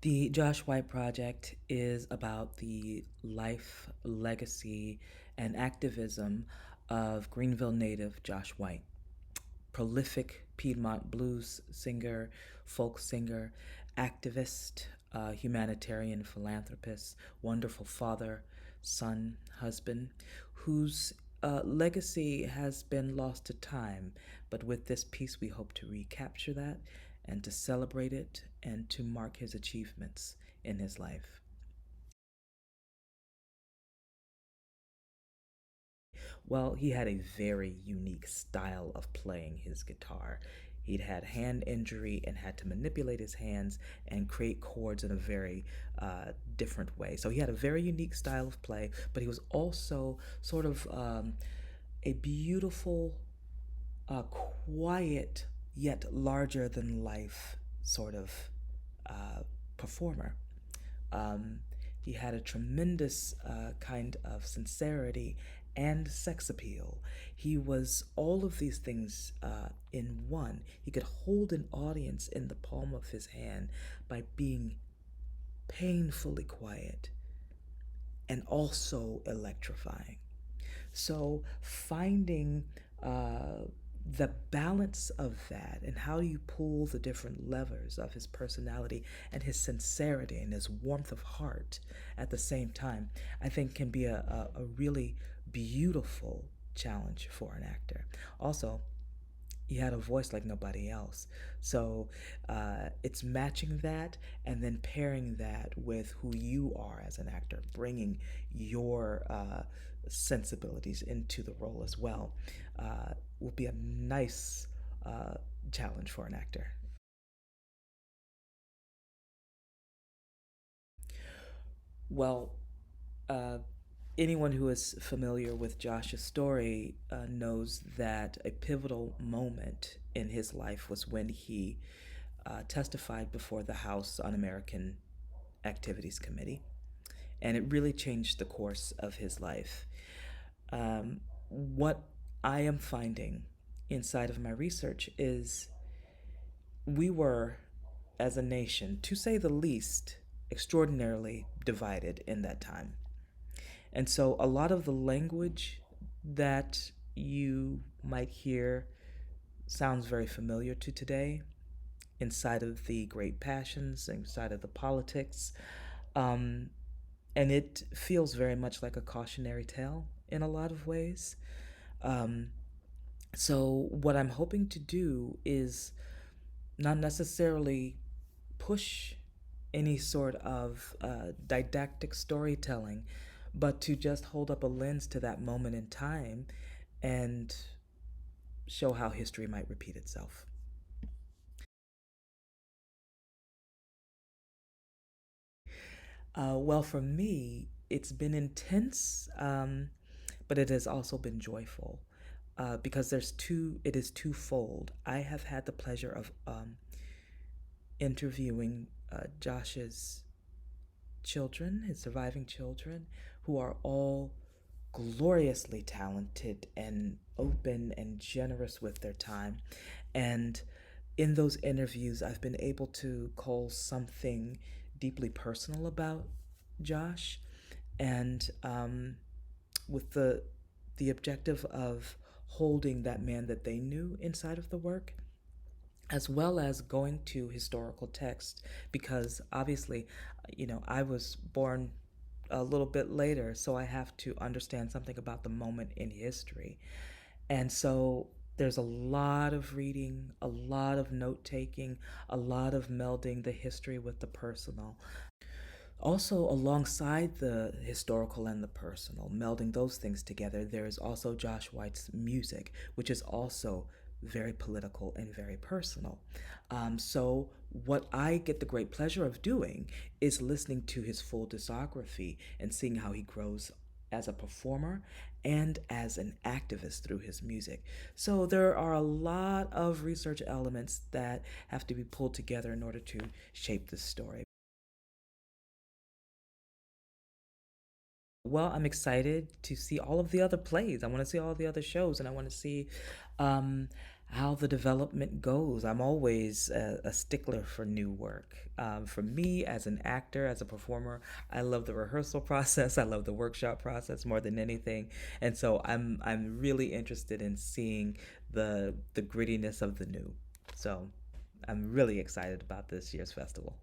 The Josh White Project is about the life, legacy, and activism of Greenville native Josh White, prolific Piedmont blues singer, folk singer, activist, humanitarian philanthropist, wonderful father, son, husband, whose legacy has been lost to time. But with this piece, we hope to recapture that and to celebrate it and to mark his achievements in his life. Well, he had a very unique style of playing his guitar. He'd had hand injury and had to manipulate his hands and create chords in a very different way. So he had a very unique style of play, but he was also sort of a beautiful, quiet, yet larger than life sort of uh, performer. Um, he had a tremendous kind of sincerity and sex appeal. He was all of these things in one. He could hold an audience in the palm of his hand by being painfully quiet and also electrifying. So finding uh, the balance of that and how you pull the different levers of his personality and his sincerity and his warmth of heart at the same time, I think can be a really beautiful challenge for an actor. Also, he had a voice like nobody else. So it's matching that and then pairing that with who you are as an actor, bringing your sensibilities into the role as well, will be a nice uh, challenge for an actor. Well, uh, anyone who is familiar with Josh's story knows that a pivotal moment in his life was when he testified before the House Un American Activities Committee, and it really changed the course of his life. What I am finding inside of my research is we were, as a nation, to say the least, extraordinarily divided in that time. And so a lot of the language that you might hear sounds very familiar to today inside of the great passions, inside of the politics. Um, and it feels very much like a cautionary tale in a lot of ways. Um, so, what I'm hoping to do is not necessarily push any sort of didactic storytelling, but to just hold up a lens to that moment in time and show how history might repeat itself. Well, for me, it's been intense, but it has also been joyful because it is twofold. I have had the pleasure of interviewing Josh's children, his surviving children, who are all gloriously talented and open and generous with their time. And in those interviews, I've been able to call something deeply personal about Josh, and with the objective of holding that man that they knew inside of the work, as well as going to historical text, because obviously, I was born a little bit later, so I have to understand something about the moment in history. And so there's a lot of reading, a lot of note taking, a lot of melding the history with the personal. Also, alongside the historical and the personal, melding those things together, there is also Josh White's music, which is also very political and very personal. So, what I get the great pleasure of doing is listening to his full discography and seeing how he grows as a performer and as an activist through his music. So, there are a lot of research elements that have to be pulled together in order to shape this story. Well, I'm excited to see all of the other plays. I want to see all the other shows, and I want to see um, how the development goes. I'm always a stickler for new work. For me, as an actor, as a performer, I love the rehearsal process. I love the workshop process more than anything, and so I'm really interested in seeing the grittiness of the new. So I'm really excited about this year's festival.